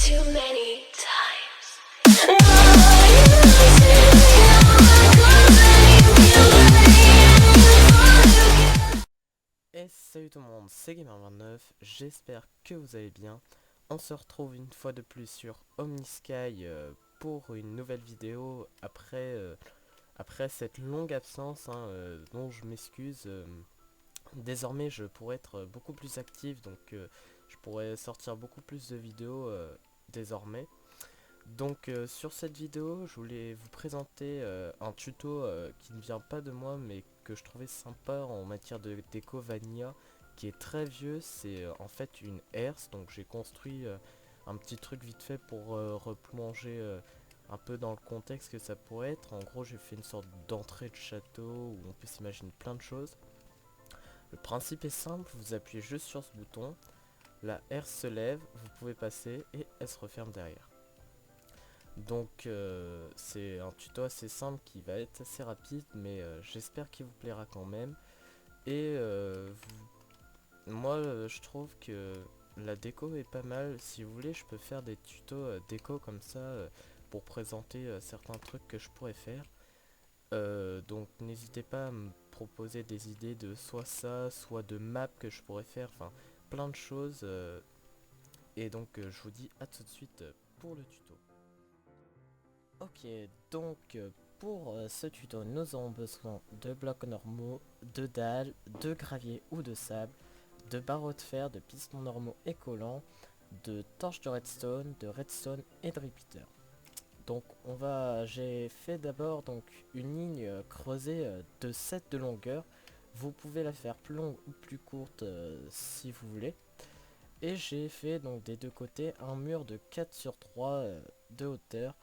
too many times. Et salut tout le monde, c'est Gamer29, j'espère que vous allez bien. On se retrouve une fois de plus sur OmniSky pour une nouvelle vidéo après cette longue absence dont je m'excuse. Désormais je pourrais être beaucoup plus actif, donc je pourrais sortir beaucoup plus de vidéos désormais. Donc sur cette vidéo je voulais vous présenter un tuto qui ne vient pas de moi mais que je trouvais sympa en matière de déco vanilla, qui est très vieux. C'est en fait une herse, donc j'ai construit un petit truc vite fait pour replonger un peu dans le contexte que ça pourrait être. En gros j'ai fait une sorte d'entrée de château où on peut s'imaginer plein de choses. Le principe est simple, vous appuyez juste sur ce bouton, la herse se lève, vous pouvez passer et elle se referme derrière. Donc c'est un tuto assez simple qui va être assez rapide, mais j'espère qu'il vous plaira quand même. Et moi je trouve que la déco est pas mal. Si vous voulez je peux faire des tutos déco comme ça pour présenter certains trucs que je pourrais faire. Donc n'hésitez pas à me proposer des idées de soit ça, soit de maps que je pourrais faire, enfin plein de choses. Et donc je vous dis à tout de suite pour le tuto. Ok, donc pour ce tuto, nous aurons besoin de blocs normaux, de dalles, de gravier ou de sable, de barreaux de fer, de pistons normaux et collants, de torches de redstone et de repeater. Donc j'ai fait d'abord donc une ligne creusée de 7 de longueur. Vous pouvez la faire plus longue ou plus courte si vous voulez. Et j'ai fait donc des deux côtés un mur de 4 sur 3 de hauteur.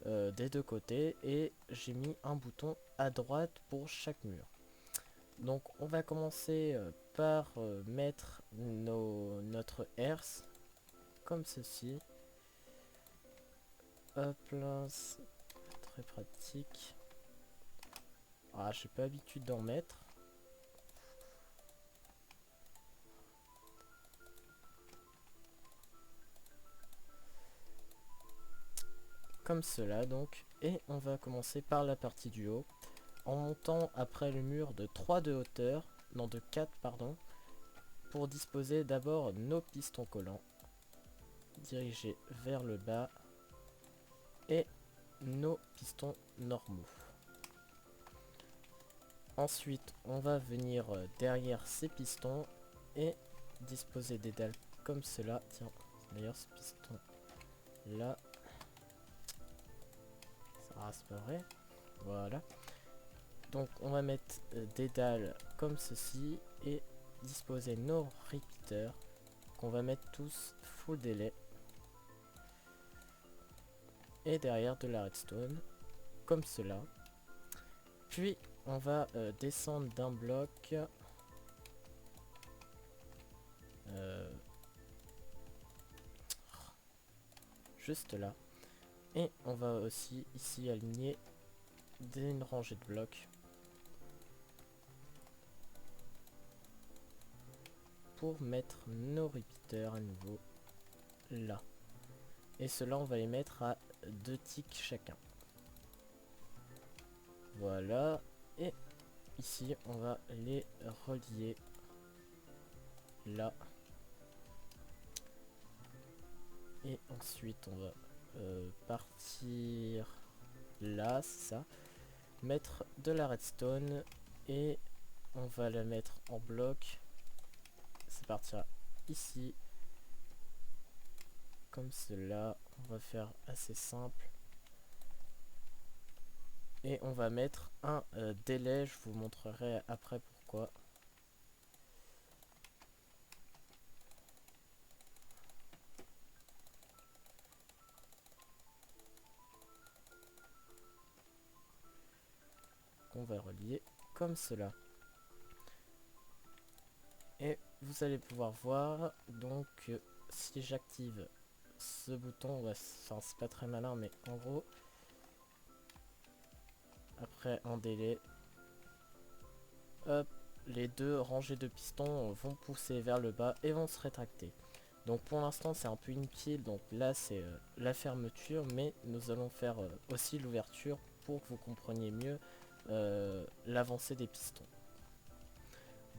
Des deux côtés, et j'ai mis un bouton à droite pour chaque mur. Donc on va commencer par mettre notre herse comme ceci. Hop là, c'est très pratique. Ah, j'ai pas l'habitude d'en mettre. Comme cela donc, et on va commencer par la partie du haut en montant après le mur de 3 de hauteur, non de 4 pardon, pour disposer d'abord nos pistons collants dirigés vers le bas et nos pistons normaux. Ensuite on va venir derrière ces pistons et disposer des dalles comme cela. Tiens, d'ailleurs ce piston là, ça reste pas vrai. Voilà. Donc on va mettre des dalles comme ceci et disposer nos repeaters qu'on va mettre tous full délai. Et derrière de la redstone comme cela. Puis on va descendre d'un bloc juste là, et on va aussi ici aligner une rangée de blocs pour mettre nos repeaters à nouveau là, et cela on va les mettre à 2 ticks chacun. Voilà, et ici on va les relier là, et ensuite on va partir là, c'est ça, mettre de la redstone et on va la mettre en bloc. Ça partira ici comme cela. On va faire assez simple et on va mettre un délai, je vous montrerai après pourquoi. On va relier comme cela, et vous allez pouvoir voir donc si j'active ce bouton, enfin c'est pas très malin, mais en gros après un délai, hop, les deux rangées de pistons vont pousser vers le bas et vont se rétracter. Donc pour l'instant c'est un peu inutile, donc là c'est la fermeture, mais nous allons faire aussi l'ouverture pour que vous compreniez mieux l'avancée des pistons.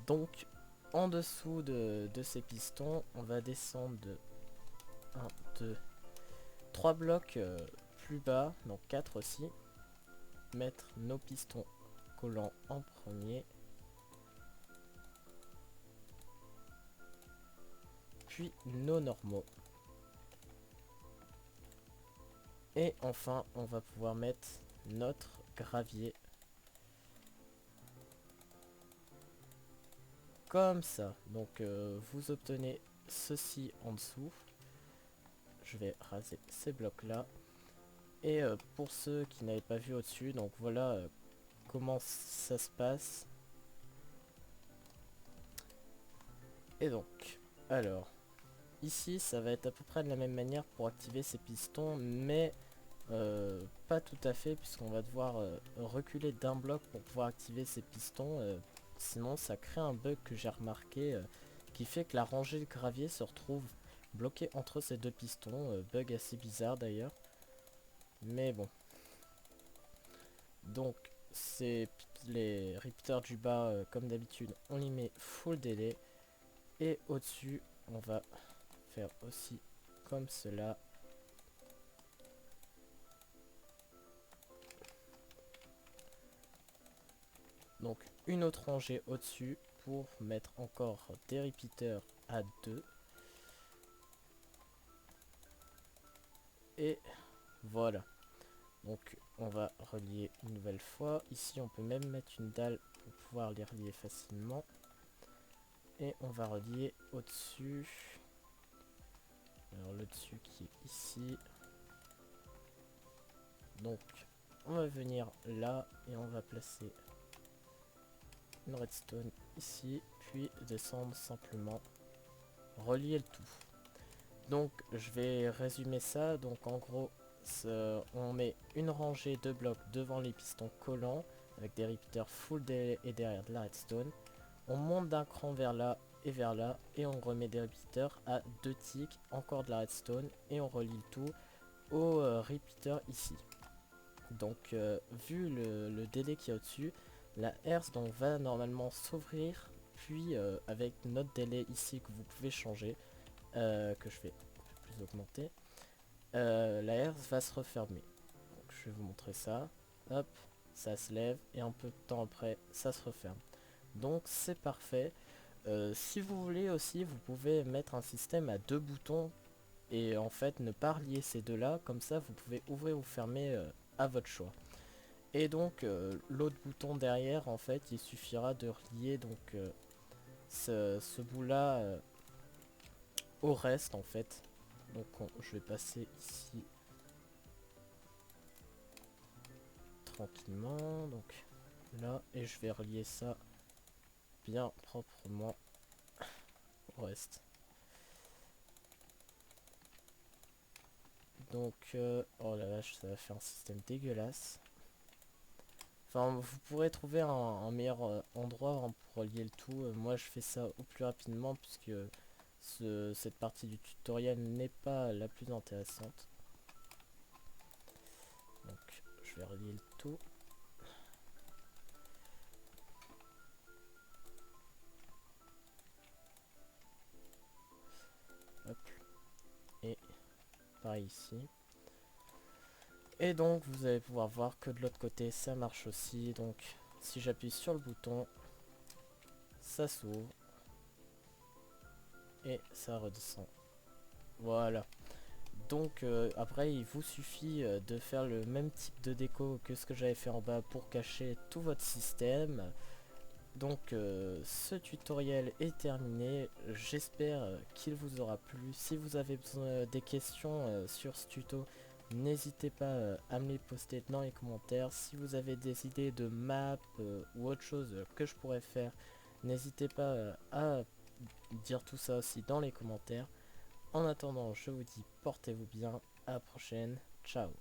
Donc en dessous de ces pistons, on va descendre de 1, 2, 3 blocs plus bas, donc 4 aussi. Mettre nos pistons collants en premier. Puis nos normaux. Et enfin, on va pouvoir mettre notre gravier. Comme ça. Donc vous obtenez ceci en dessous. Je vais raser ces blocs là. Et pour ceux qui n'avaient pas vu au-dessus, donc voilà comment ça se passe. Et donc, alors, ici ça va être à peu près de la même manière pour activer ces pistons, mais pas tout à fait, puisqu'on va devoir reculer d'un bloc pour pouvoir activer ces pistons. Sinon ça crée un bug que j'ai remarqué qui fait que la rangée de gravier se retrouve bloquée entre ces deux pistons. Bug assez bizarre d'ailleurs. Mais bon. Donc c'est les repeaters du bas comme d'habitude on les met full délai. Et au-dessus on va faire aussi comme cela. Donc une autre rangée au-dessus pour mettre encore des repeaters à 2. Et voilà. Donc on va relier une nouvelle fois. Ici on peut même mettre une dalle pour pouvoir les relier facilement. Et on va relier au-dessus. Alors le dessus qui est ici. Donc on va venir là et on va placer une redstone ici. Puis descendre simplement. Relier le tout. Donc je vais résumer ça. Donc en gros on met une rangée de blocs devant les pistons collants avec des repeaters full délai et derrière de la redstone. On monte d'un cran vers là et on remet des repeaters à 2 ticks, encore de la redstone et on relie le tout au repeater ici. Donc vu le délai qui est au-dessus, la herse donc va normalement s'ouvrir, puis avec notre délai ici que vous pouvez changer, que je vais un peu plus augmenter, la herse va se refermer. Donc je vais vous montrer ça. Hop, ça se lève et un peu de temps après ça se referme. Donc c'est parfait. Si vous voulez aussi, vous pouvez mettre un système à 2 boutons et en fait ne pas relier ces deux là, comme ça vous pouvez ouvrir ou fermer à votre choix. Et donc l'autre bouton derrière, en fait il suffira de relier donc ce bout là au reste en fait. Donc je vais passer ici tranquillement, donc là, et je vais relier ça bien proprement au reste. Donc oh la vache, ça va faire un système dégueulasse. Enfin vous pourrez trouver un meilleur endroit hein, pour relier le tout. Moi je fais ça au plus rapidement puisque cette partie du tutoriel n'est pas la plus intéressante. Donc je vais relier le tout. Hop. Et pareil ici. Et donc vous allez pouvoir voir que de l'autre côté ça marche aussi. Donc si j'appuie sur le bouton, ça s'ouvre. Et ça redescend. Voilà. Donc après il vous suffit de faire le même type de déco que ce que j'avais fait en bas pour cacher tout votre système. Donc ce tutoriel est terminé, j'espère qu'il vous aura plu. Si vous avez besoin des questions sur ce tuto, n'hésitez pas à me les poster dans les commentaires. Si vous avez des idées de map ou autre chose que je pourrais faire, n'hésitez pas à dire tout ça aussi dans les commentaires. En attendant, je vous dis portez-vous bien, à la prochaine, ciao.